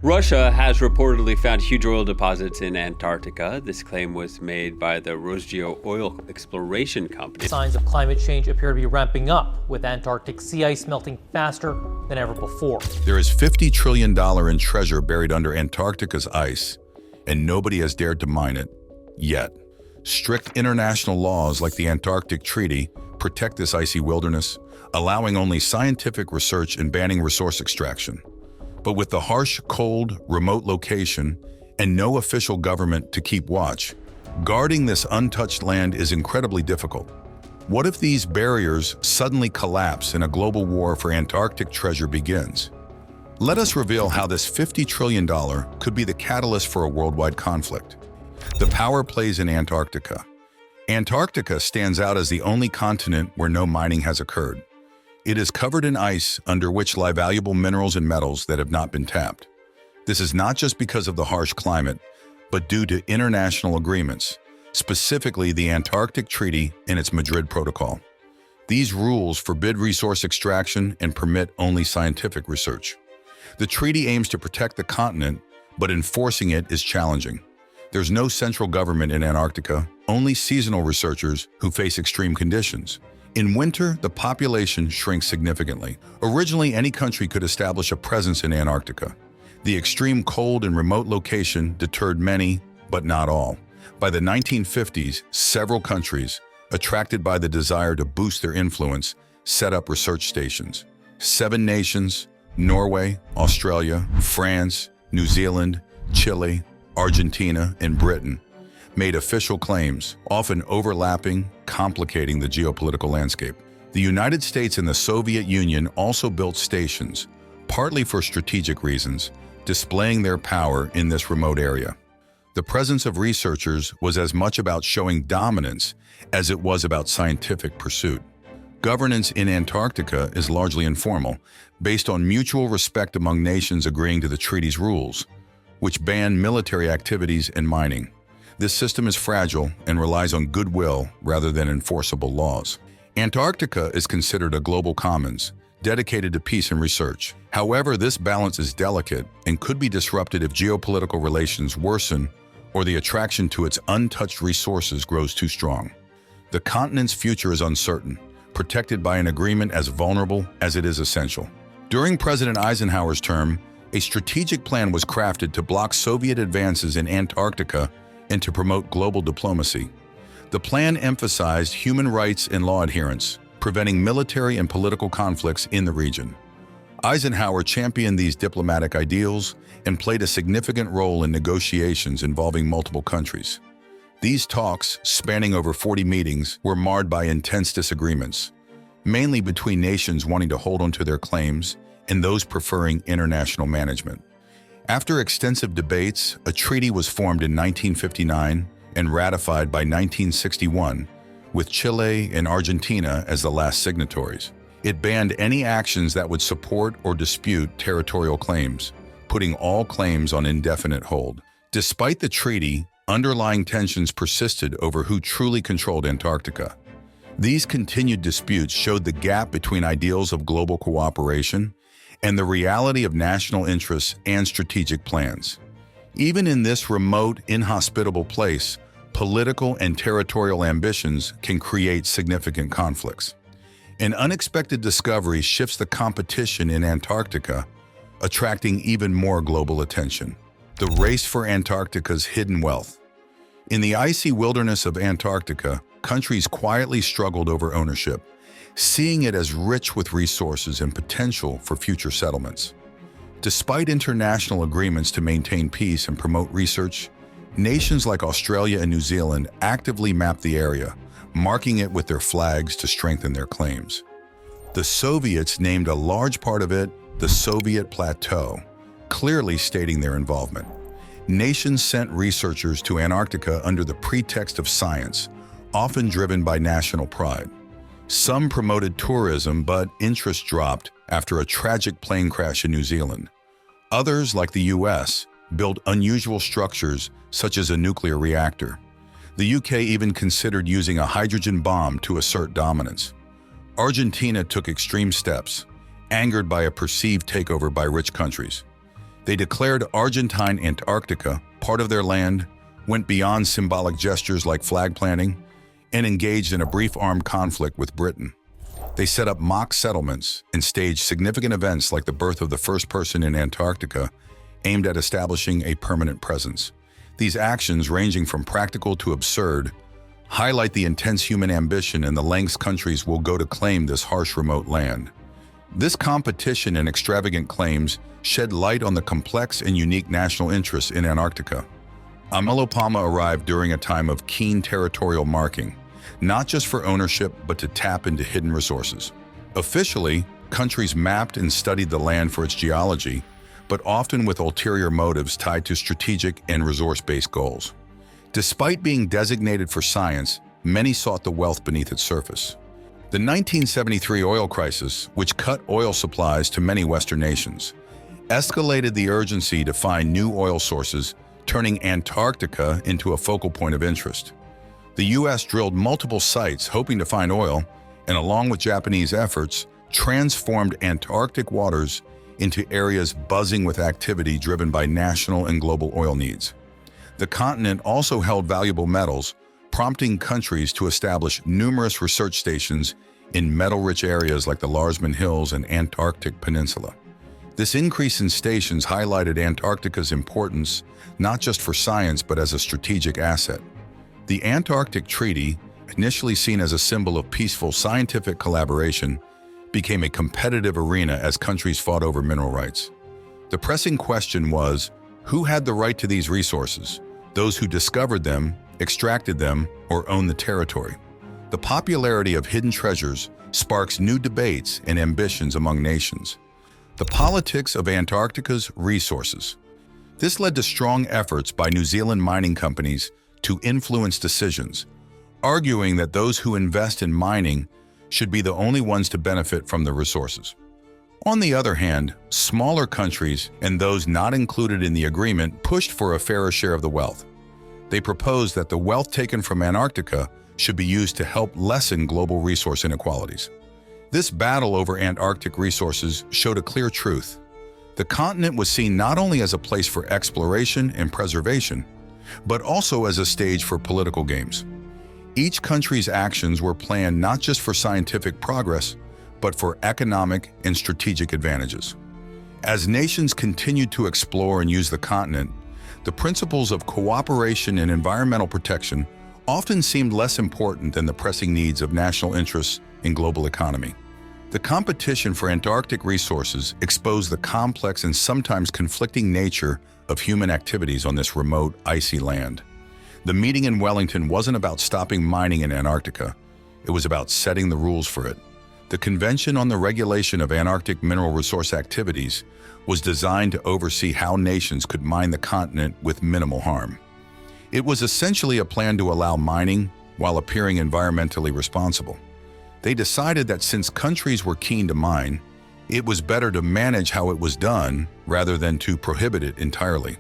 Russia has reportedly found huge oil deposits in Antarctica. This claim was made by the Rosgeo Oil Exploration Company. Signs of climate change appear to be ramping up, with Antarctic sea ice melting faster than ever before. There is $50 trillion in treasure buried under Antarctica's ice, and nobody has dared to mine it, yet. Strict international laws like the Antarctic Treaty protect this icy wilderness, allowing only scientific research and banning resource extraction. But with the harsh, cold, remote location and no official government to keep watch, guarding this untouched land is incredibly difficult. What if these barriers suddenly collapse and a global war for Antarctic treasure begins? Let us reveal how this $50 trillion could be the catalyst for a worldwide conflict. The power plays in Antarctica. Antarctica stands out as the only continent where no mining has occurred. It is covered in ice under which lie valuable minerals and metals that have not been tapped. This is not just because of the harsh climate, but due to international agreements, specifically the Antarctic Treaty and its Madrid Protocol. These rules forbid resource extraction and permit only scientific research. The treaty aims to protect the continent, but enforcing it is challenging. There's no central government in Antarctica, only seasonal researchers who face extreme conditions. In winter, the population shrinks significantly. Originally, any country could establish a presence in Antarctica. The extreme cold and remote location deterred many, but not all. By the 1950s, several countries, attracted by the desire to boost their influence, set up research stations. 7 nations, Norway, Australia, France, New Zealand, Chile, Argentina, and Britain, made official claims, often overlapping, complicating the geopolitical landscape. The United States and the Soviet Union also built stations, partly for strategic reasons, displaying their power in this remote area. The presence of researchers was as much about showing dominance as it was about scientific pursuit. Governance in Antarctica is largely informal, based on mutual respect among nations agreeing to the treaty's rules, which ban military activities and mining. This system is fragile and relies on goodwill rather than enforceable laws. Antarctica is considered a global commons, dedicated to peace and research. However, this balance is delicate and could be disrupted if geopolitical relations worsen or the attraction to its untouched resources grows too strong. The continent's future is uncertain, protected by an agreement as vulnerable as it is essential. During President Eisenhower's term, a strategic plan was crafted to block Soviet advances in Antarctica and to promote global diplomacy. The plan emphasized human rights and law adherence, preventing military and political conflicts in the region. Eisenhower championed these diplomatic ideals and played a significant role in negotiations involving multiple countries. These talks, spanning over 40 meetings, were marred by intense disagreements, mainly between nations wanting to hold onto their claims and those preferring international management. After extensive debates, a treaty was formed in 1959 and ratified by 1961, with Chile and Argentina as the last signatories. It banned any actions that would support or dispute territorial claims, putting all claims on indefinite hold. Despite the treaty, underlying tensions persisted over who truly controlled Antarctica. These continued disputes showed the gap between ideals of global cooperation and the reality of national interests and strategic plans. Even in this remote, inhospitable place, political and territorial ambitions can create significant conflicts. An unexpected discovery shifts the competition in Antarctica, attracting even more global attention. The race for Antarctica's hidden wealth. In the icy wilderness of Antarctica, countries quietly struggled over ownership, seeing it as rich with resources and potential for future settlements. Despite international agreements to maintain peace and promote research, nations like Australia and New Zealand actively mapped the area, marking it with their flags to strengthen their claims. The Soviets named a large part of it the Soviet Plateau, clearly stating their involvement. Nations sent researchers to Antarctica under the pretext of science, often driven by national pride. Some promoted tourism, but interest dropped after a tragic plane crash in New Zealand. Others, like the US, built unusual structures such as a nuclear reactor. The UK even considered using a hydrogen bomb to assert dominance. Argentina took extreme steps, angered by a perceived takeover by rich countries. They declared Argentine Antarctica part of their land, went beyond symbolic gestures like flag planting, and engaged in a brief armed conflict with Britain. They set up mock settlements and staged significant events like the birth of the first person in Antarctica, aimed at establishing a permanent presence. These actions, ranging from practical to absurd, highlight the intense human ambition and the lengths countries will go to claim this harsh remote land. This competition and extravagant claims shed light on the complex and unique national interests in Antarctica. Amelopalma arrived during a time of keen territorial marking, not just for ownership but to tap into hidden resources. Officially, countries mapped and studied the land for its geology, but often with ulterior motives tied to strategic and resource-based goals. Despite being designated for science, many sought the wealth beneath its surface. The 1973 oil crisis, which cut oil supplies to many Western nations, escalated the urgency to find new oil sources, turning Antarctica into a focal point of interest. The U.S. drilled multiple sites hoping to find oil, and along with Japanese efforts, transformed Antarctic waters into areas buzzing with activity driven by national and global oil needs. The continent also held valuable metals, prompting countries to establish numerous research stations in metal-rich areas like the Larsman Hills and Antarctic Peninsula. This increase in stations highlighted Antarctica's importance not just for science but as a strategic asset. The Antarctic Treaty, initially seen as a symbol of peaceful scientific collaboration, became a competitive arena as countries fought over mineral rights. The pressing question was, who had the right to these resources? Those who discovered them, extracted them, or owned the territory? The popularity of hidden treasures sparks new debates and ambitions among nations. The politics of Antarctica's resources. This led to strong efforts by New Zealand mining companies to influence decisions, arguing that those who invest in mining should be the only ones to benefit from the resources. On the other hand, smaller countries and those not included in the agreement pushed for a fairer share of the wealth. They proposed that the wealth taken from Antarctica should be used to help lessen global resource inequalities. This battle over Antarctic resources showed a clear truth. The continent was seen not only as a place for exploration and preservation, but also as a stage for political games. Each country's actions were planned not just for scientific progress, but for economic and strategic advantages. As nations continued to explore and use the continent, the principles of cooperation and environmental protection often seemed less important than the pressing needs of national interests in global economy. The competition for Antarctic resources exposed the complex and sometimes conflicting nature of human activities on this remote, icy land. The meeting in Wellington wasn't about stopping mining in Antarctica. It was about setting the rules for it. The Convention on the Regulation of Antarctic Mineral Resource Activities was designed to oversee how nations could mine the continent with minimal harm. It was essentially a plan to allow mining while appearing environmentally responsible. They decided that since countries were keen to mine, it was better to manage how it was done rather than to prohibit it entirely.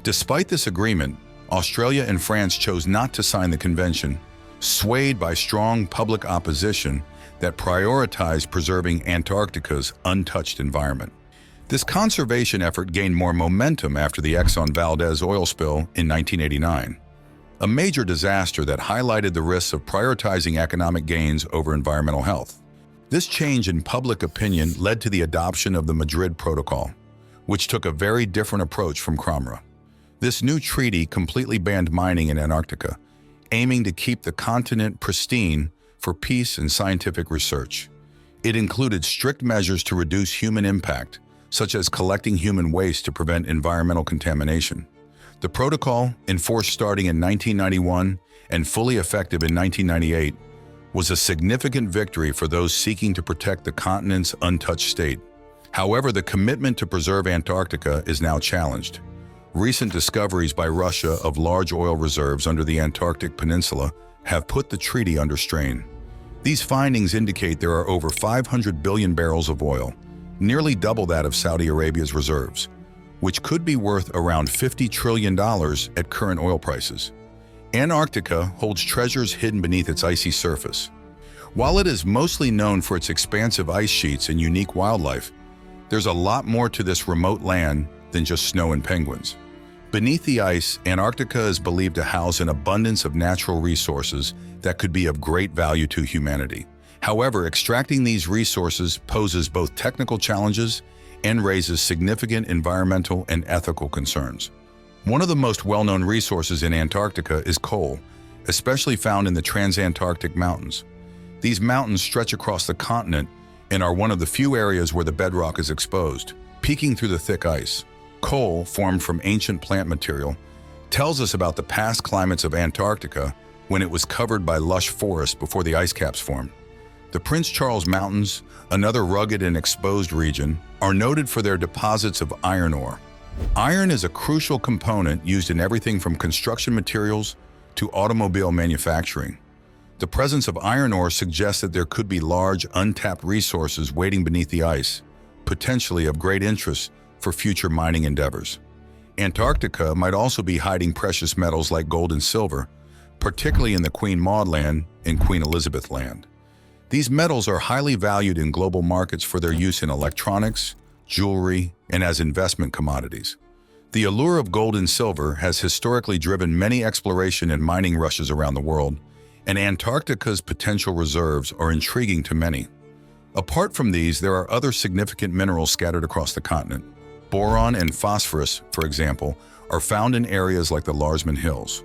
Despite this agreement, Australia and France chose not to sign the convention, swayed by strong public opposition that prioritized preserving Antarctica's untouched environment. This conservation effort gained more momentum after the Exxon Valdez oil spill in 1989, a major disaster that highlighted the risks of prioritizing economic gains over environmental health. This change in public opinion led to the adoption of the Madrid Protocol, which took a very different approach from CROMRA. This new treaty completely banned mining in Antarctica, aiming to keep the continent pristine for peace and scientific research. It included strict measures to reduce human impact, such as collecting human waste to prevent environmental contamination. The protocol, enforced starting in 1991 and fully effective in 1998, was a significant victory for those seeking to protect the continent's untouched state. However, the commitment to preserve Antarctica is now challenged. Recent discoveries by Russia of large oil reserves under the Antarctic Peninsula have put the treaty under strain. These findings indicate there are over 500 billion barrels of oil, nearly double that of Saudi Arabia's reserves, which could be worth around $50 trillion at current oil prices. Antarctica holds treasures hidden beneath its icy surface. While it is mostly known for its expansive ice sheets and unique wildlife, there's a lot more to this remote land than just snow and penguins. Beneath the ice, Antarctica is believed to house an abundance of natural resources that could be of great value to humanity. However, extracting these resources poses both technical challenges and raises significant environmental and ethical concerns. One of the most well-known resources in Antarctica is coal, especially found in the Transantarctic Mountains. These mountains stretch across the continent and are one of the few areas where the bedrock is exposed, peeking through the thick ice. Coal, formed from ancient plant material, tells us about the past climates of Antarctica when it was covered by lush forests before the ice caps formed. The Prince Charles Mountains, another rugged and exposed region, are noted for their deposits of iron ore. Iron is a crucial component used in everything from construction materials to automobile manufacturing. The presence of iron ore suggests that there could be large, untapped resources waiting beneath the ice, potentially of great interest for future mining endeavors. Antarctica might also be hiding precious metals like gold and silver, particularly in the Queen Maud Land and Queen Elizabeth Land. These metals are highly valued in global markets for their use in electronics, jewelry, and as investment commodities. The allure of gold and silver has historically driven many exploration and mining rushes around the world, and Antarctica's potential reserves are intriguing to many. Apart from these, there are other significant minerals scattered across the continent. Boron and phosphorus, for example, are found in areas like the Larsman Hills.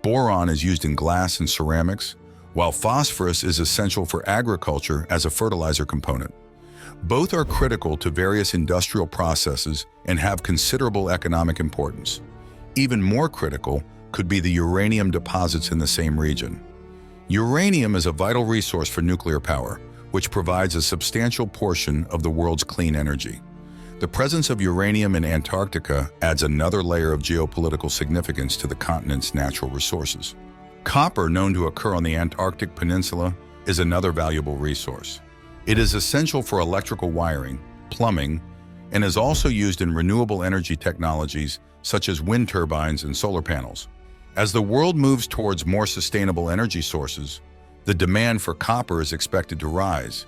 Boron is used in glass and ceramics, while phosphorus is essential for agriculture as a fertilizer component. Both are critical to various industrial processes and have considerable economic importance. Even more critical could be the uranium deposits in the same region. Uranium is a vital resource for nuclear power, which provides a substantial portion of the world's clean energy. The presence of uranium in Antarctica adds another layer of geopolitical significance to the continent's natural resources. Copper, known to occur on the Antarctic Peninsula, is another valuable resource. It is essential for electrical wiring, plumbing, and is also used in renewable energy technologies such as wind turbines and solar panels. As the world moves towards more sustainable energy sources, the demand for copper is expected to rise,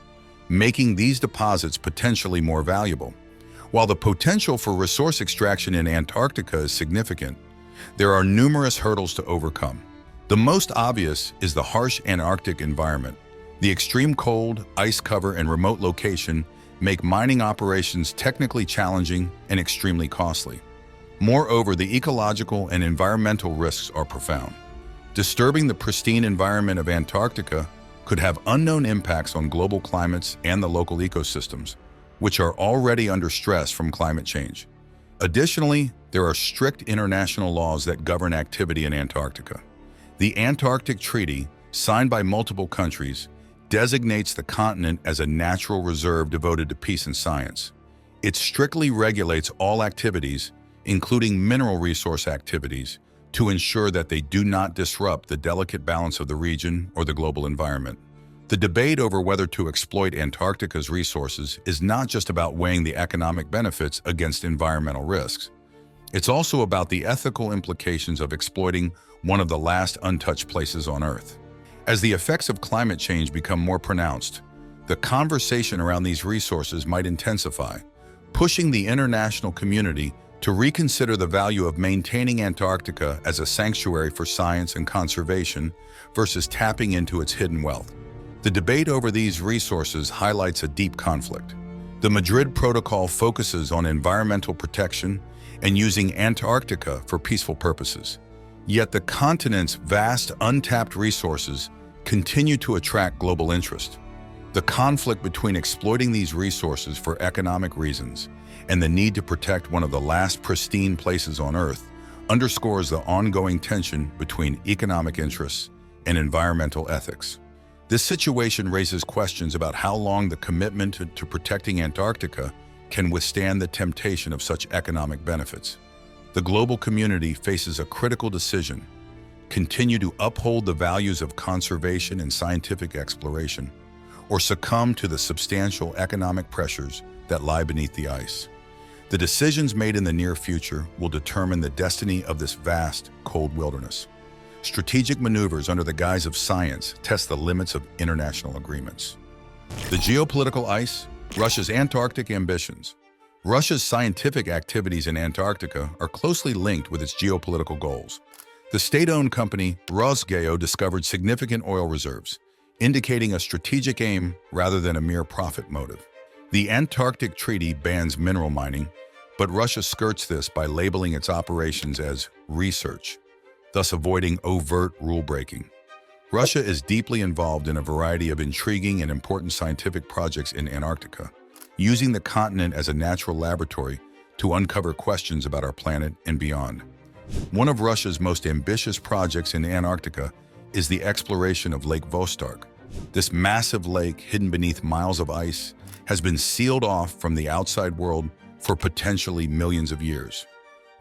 making these deposits potentially more valuable. While the potential for resource extraction in Antarctica is significant, there are numerous hurdles to overcome. The most obvious is the harsh Antarctic environment. The extreme cold, ice cover, and remote location make mining operations technically challenging and extremely costly. Moreover, the ecological and environmental risks are profound. Disturbing the pristine environment of Antarctica could have unknown impacts on global climates and the local ecosystems, which are already under stress from climate change. Additionally, there are strict international laws that govern activity in Antarctica. The Antarctic Treaty, signed by multiple countries, designates the continent as a natural reserve devoted to peace and science. It strictly regulates all activities, including mineral resource activities, to ensure that they do not disrupt the delicate balance of the region or the global environment. The debate over whether to exploit Antarctica's resources is not just about weighing the economic benefits against environmental risks. It's also about the ethical implications of exploiting one of the last untouched places on Earth. As the effects of climate change become more pronounced, the conversation around these resources might intensify, pushing the international community to reconsider the value of maintaining Antarctica as a sanctuary for science and conservation versus tapping into its hidden wealth. The debate over these resources highlights a deep conflict. The Madrid Protocol focuses on environmental protection and using Antarctica for peaceful purposes. Yet the continent's vast, untapped resources continue to attract global interest. The conflict between exploiting these resources for economic reasons and the need to protect one of the last pristine places on Earth underscores the ongoing tension between economic interests and environmental ethics. This situation raises questions about how long the commitment to protecting Antarctica can withstand the temptation of such economic benefits. The global community faces a critical decision: continue to uphold the values of conservation and scientific exploration, or succumb to the substantial economic pressures that lie beneath the ice. The decisions made in the near future will determine the destiny of this vast, cold wilderness. Strategic maneuvers under the guise of science test the limits of international agreements. The geopolitical ice, Russia's Antarctic ambitions, Russia's scientific activities in Antarctica are closely linked with its geopolitical goals. The state-owned company Rosgeo discovered significant oil reserves, indicating a strategic aim rather than a mere profit motive. The Antarctic Treaty bans mineral mining, but Russia skirts this by labeling its operations as research, thus avoiding overt rule-breaking. Russia is deeply involved in a variety of intriguing and important scientific projects in Antarctica, using the continent as a natural laboratory to uncover questions about our planet and beyond. One of Russia's most ambitious projects in Antarctica is the exploration of Lake Vostok. This massive lake, hidden beneath miles of ice, has been sealed off from the outside world for potentially millions of years.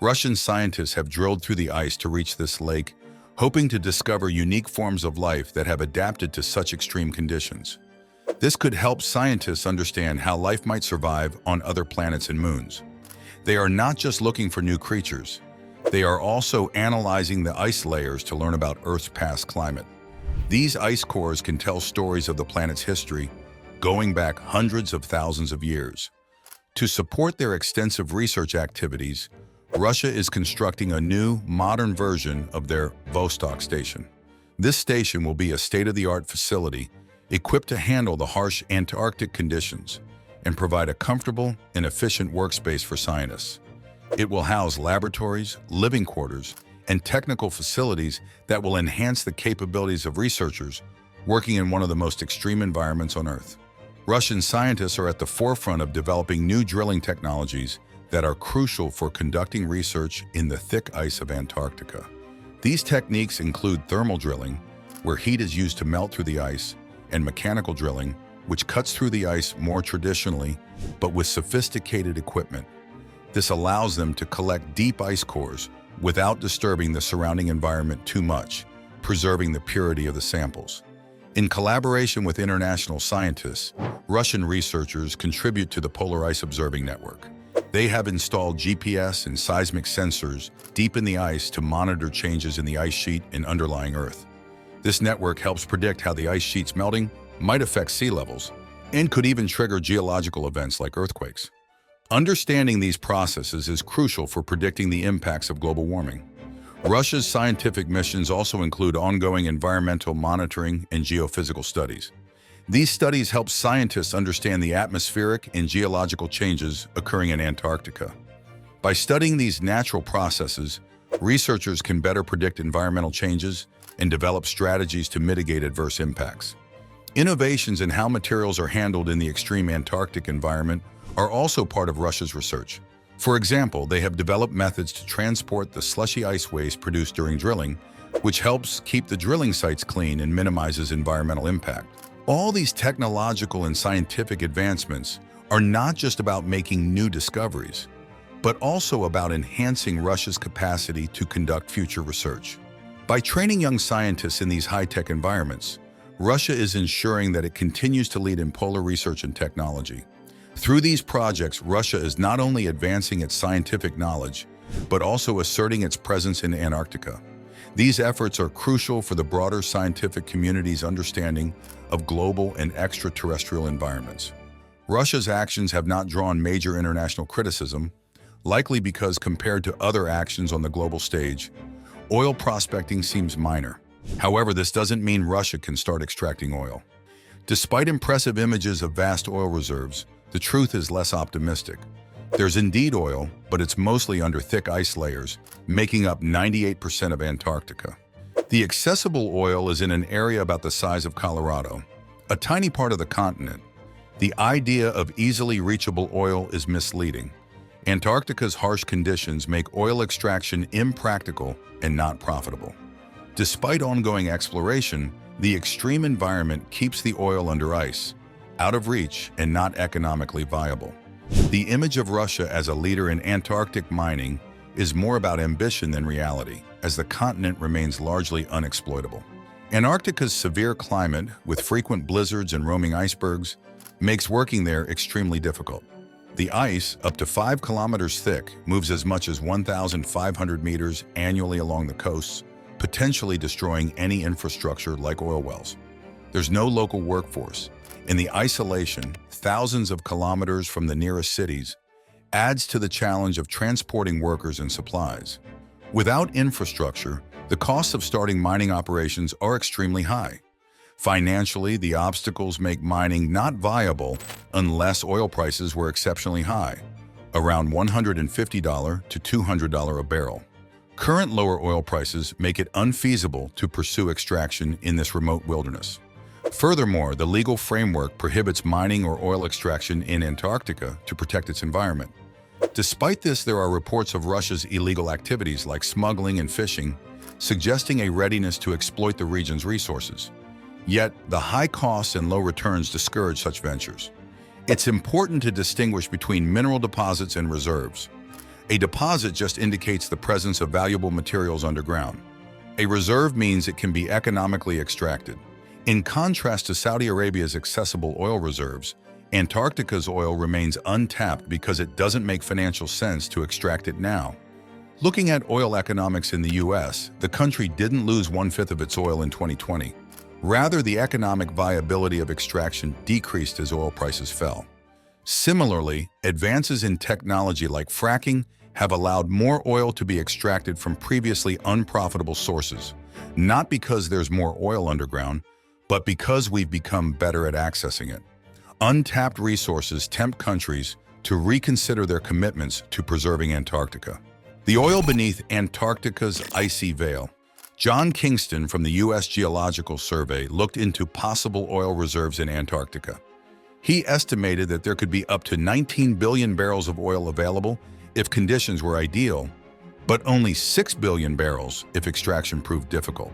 Russian scientists have drilled through the ice to reach this lake, hoping to discover unique forms of life that have adapted to such extreme conditions. This could help scientists understand how life might survive on other planets and moons. They are not just looking for new creatures, they are also analyzing the ice layers to learn about Earth's past climate. These ice cores can tell stories of the planet's history, going back hundreds of thousands of years. To support their extensive research activities, Russia is constructing a new, modern version of their Vostok station. This station will be a state-of-the-art facility equipped to handle the harsh Antarctic conditions and provide a comfortable and efficient workspace for scientists. It will house laboratories, living quarters, and technical facilities that will enhance the capabilities of researchers working in one of the most extreme environments on Earth. Russian scientists are at the forefront of developing new drilling technologies that are crucial for conducting research in the thick ice of Antarctica. These techniques include thermal drilling, where heat is used to melt through the ice, and mechanical drilling, which cuts through the ice more traditionally, but with sophisticated equipment. This allows them to collect deep ice cores without disturbing the surrounding environment too much, preserving the purity of the samples. In collaboration with international scientists, Russian researchers contribute to the Polar Ice Observing Network. They have installed GPS and seismic sensors deep in the ice to monitor changes in the ice sheet and underlying Earth. This network helps predict how the ice sheet's melting might affect sea levels and could even trigger geological events like earthquakes. Understanding these processes is crucial for predicting the impacts of global warming. Russia's scientific missions also include ongoing environmental monitoring and geophysical studies. These studies help scientists understand the atmospheric and geological changes occurring in Antarctica. By studying these natural processes, researchers can better predict environmental changes and develop strategies to mitigate adverse impacts. Innovations in how materials are handled in the extreme Antarctic environment are also part of Russia's research. For example, they have developed methods to transport the slushy ice waste produced during drilling, which helps keep the drilling sites clean and minimizes environmental impact. All these technological and scientific advancements are not just about making new discoveries, but also about enhancing Russia's capacity to conduct future research. By training young scientists in these high-tech environments, Russia is ensuring that it continues to lead in polar research and technology. Through these projects, Russia is not only advancing its scientific knowledge, but also asserting its presence in Antarctica. These efforts are crucial for the broader scientific community's understanding of global and extraterrestrial environments. Russia's actions have not drawn major international criticism, likely because compared to other actions on the global stage, oil prospecting seems minor. However, this doesn't mean Russia can start extracting oil. Despite impressive images of vast oil reserves, the truth is less optimistic. There's indeed oil, but it's mostly under thick ice layers, making up 98% of Antarctica. The accessible oil is in an area about the size of Colorado, a tiny part of the continent. The idea of easily reachable oil is misleading. Antarctica's harsh conditions make oil extraction impractical and not profitable. Despite ongoing exploration, the extreme environment keeps the oil under ice, out of reach and not economically viable. The image of Russia as a leader in Antarctic mining is more about ambition than reality, as the continent remains largely unexploitable. Antarctica's severe climate, with frequent blizzards and roaming icebergs, makes working there extremely difficult. The ice, up to 5 kilometers thick, moves as much as 1,500 meters annually along the coasts, potentially destroying any infrastructure like oil wells. There's no local workforce. In the isolation, thousands of kilometers from the nearest cities, adds to the challenge of transporting workers and supplies. Without infrastructure, the costs of starting mining operations are extremely high. Financially, the obstacles make mining not viable unless oil prices were exceptionally high, around $150 to $200 a barrel. Current lower oil prices make it unfeasible to pursue extraction in this remote wilderness. Furthermore, the legal framework prohibits mining or oil extraction in Antarctica to protect its environment. Despite this, there are reports of Russia's illegal activities like smuggling and fishing, suggesting a readiness to exploit the region's resources. Yet, the high costs and low returns discourage such ventures. It's important to distinguish between mineral deposits and reserves. A deposit just indicates the presence of valuable materials underground. A reserve means it can be economically extracted. In contrast to Saudi Arabia's accessible oil reserves, Antarctica's oil remains untapped because it doesn't make financial sense to extract it now. Looking at oil economics in the US, the country didn't lose 1/5 of its oil in 2020. Rather, the economic viability of extraction decreased as oil prices fell. Similarly, advances in technology like fracking have allowed more oil to be extracted from previously unprofitable sources, not because there's more oil underground, but because we've become better at accessing it. Untapped resources tempt countries to reconsider their commitments to preserving Antarctica. The oil beneath Antarctica's icy veil. John Kingston from the U.S. Geological Survey looked into possible oil reserves in Antarctica. He estimated that there could be up to 19 billion barrels of oil available if conditions were ideal, but only 6 billion barrels if extraction proved difficult.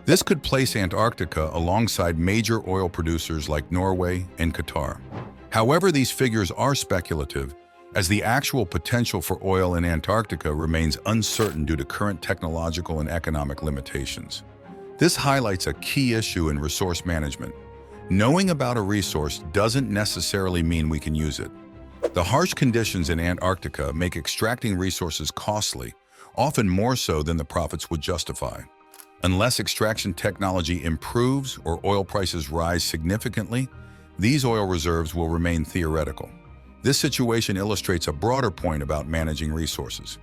This could place Antarctica alongside major oil producers like Norway and Qatar. However, these figures are speculative, as the actual potential for oil in Antarctica remains uncertain due to current technological and economic limitations. This highlights a key issue in resource management. Knowing about a resource doesn't necessarily mean we can use it. The harsh conditions in Antarctica make extracting resources costly, often more so than the profits would justify. Unless extraction technology improves or oil prices rise significantly, these oil reserves will remain theoretical. This situation illustrates a broader point about managing resources.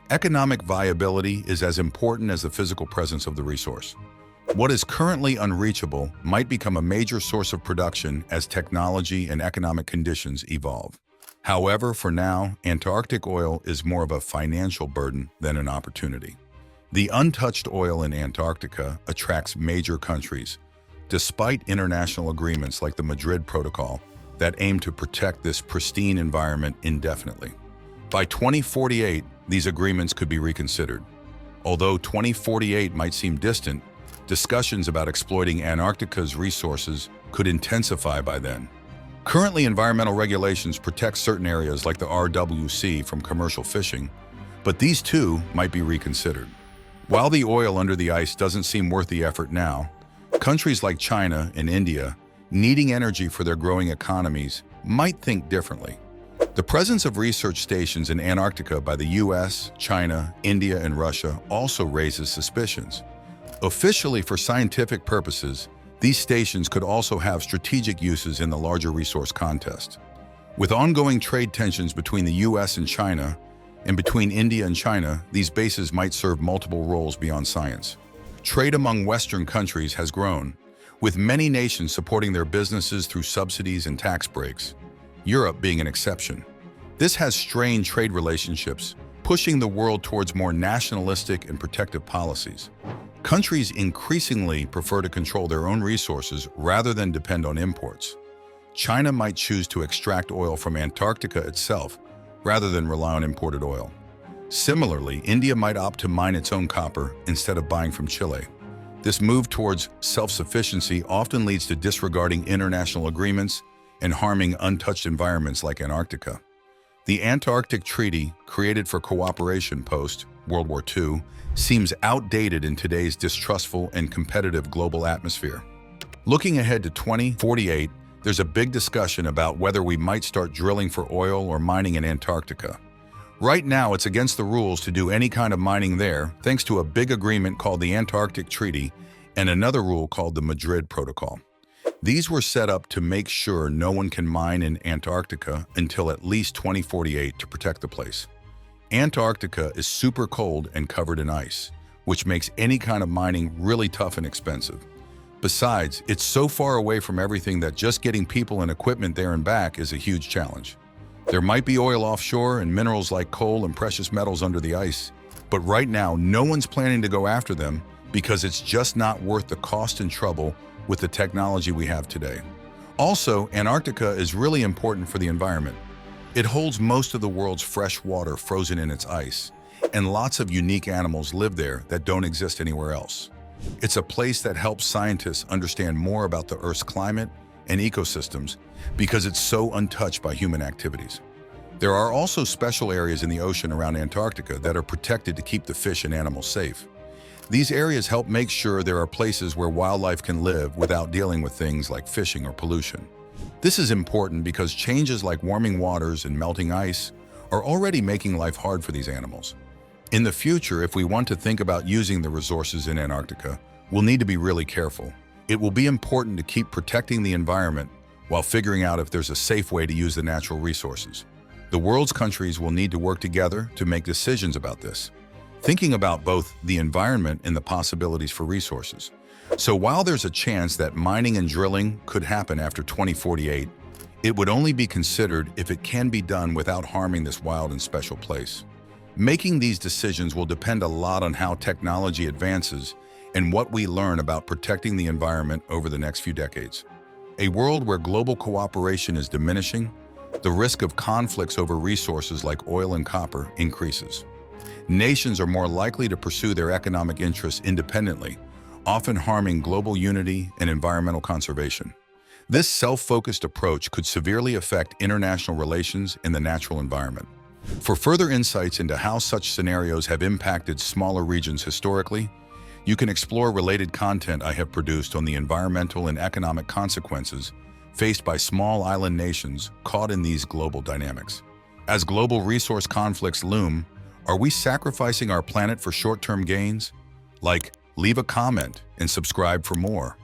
Economic viability is as important as the physical presence of the resource. What is currently unreachable might become a major source of production as technology and economic conditions evolve. However, for now, Antarctic oil is more of a financial burden than an opportunity. The untouched oil in Antarctica attracts major countries, despite international agreements like the Madrid Protocol that aim to protect this pristine environment indefinitely. By 2048, these agreements could be reconsidered. Although 2048 might seem distant, discussions about exploiting Antarctica's resources could intensify by then. Currently, environmental regulations protect certain areas like the RWC from commercial fishing, but these too might be reconsidered. While the oil under the ice doesn't seem worth the effort now, countries like China and India, needing energy for their growing economies, might think differently. The presence of research stations in Antarctica by the US, China, India, and Russia also raises suspicions. Officially, for scientific purposes, these stations could also have strategic uses in the larger resource contest. With ongoing trade tensions between the US and China, and between India and China, these bases might serve multiple roles beyond science. Trade among Western countries has grown, with many nations supporting their businesses through subsidies and tax breaks, Europe being an exception. This has strained trade relationships, pushing the world towards more nationalistic and protective policies. Countries increasingly prefer to control their own resources rather than depend on imports. China might choose to extract oil from Antarctica itself rather than rely on imported oil. Similarly, India might opt to mine its own copper instead of buying from Chile. This move towards self-sufficiency often leads to disregarding international agreements and harming untouched environments like Antarctica. The Antarctic Treaty, created for cooperation post-World War II, seems outdated in today's distrustful and competitive global atmosphere. Looking ahead to 2048, there's a big discussion about whether we might start drilling for oil or mining in Antarctica. Right now, it's against the rules to do any kind of mining there, thanks to a big agreement called the Antarctic Treaty and another rule called the Madrid Protocol. These were set up to make sure no one can mine in Antarctica until at least 2048 to protect the place. Antarctica is super cold and covered in ice, which makes any kind of mining really tough and expensive. Besides, it's so far away from everything that just getting people and equipment there and back is a huge challenge. There might be oil offshore and minerals like coal and precious metals under the ice, but right now no one's planning to go after them because it's just not worth the cost and trouble with the technology we have today. Also, Antarctica is really important for the environment. It holds most of the world's fresh water frozen in its ice, and lots of unique animals live there that don't exist anywhere else. It's a place that helps scientists understand more about the Earth's climate and ecosystems because it's so untouched by human activities. There are also special areas in the ocean around Antarctica that are protected to keep the fish and animals safe. These areas help make sure there are places where wildlife can live without dealing with things like fishing or pollution. This is important because changes like warming waters and melting ice are already making life hard for these animals. In the future, if we want to think about using the resources in Antarctica, we'll need to be really careful. It will be important to keep protecting the environment while figuring out if there's a safe way to use the natural resources. The world's countries will need to work together to make decisions about this, thinking about both the environment and the possibilities for resources. So while there's a chance that mining and drilling could happen after 2048, it would only be considered if it can be done without harming this wild and special place. Making these decisions will depend a lot on how technology advances and what we learn about protecting the environment over the next few decades. A world where global cooperation is diminishing, the risk of conflicts over resources like oil and copper increases. Nations are more likely to pursue their economic interests independently, often harming global unity and environmental conservation. This self-focused approach could severely affect international relations in the natural environment. For further insights into how such scenarios have impacted smaller regions historically, you can explore related content I have produced on the environmental and economic consequences faced by small island nations caught in these global dynamics. As global resource conflicts loom, are we sacrificing our planet for short-term gains? Leave a comment and subscribe for more.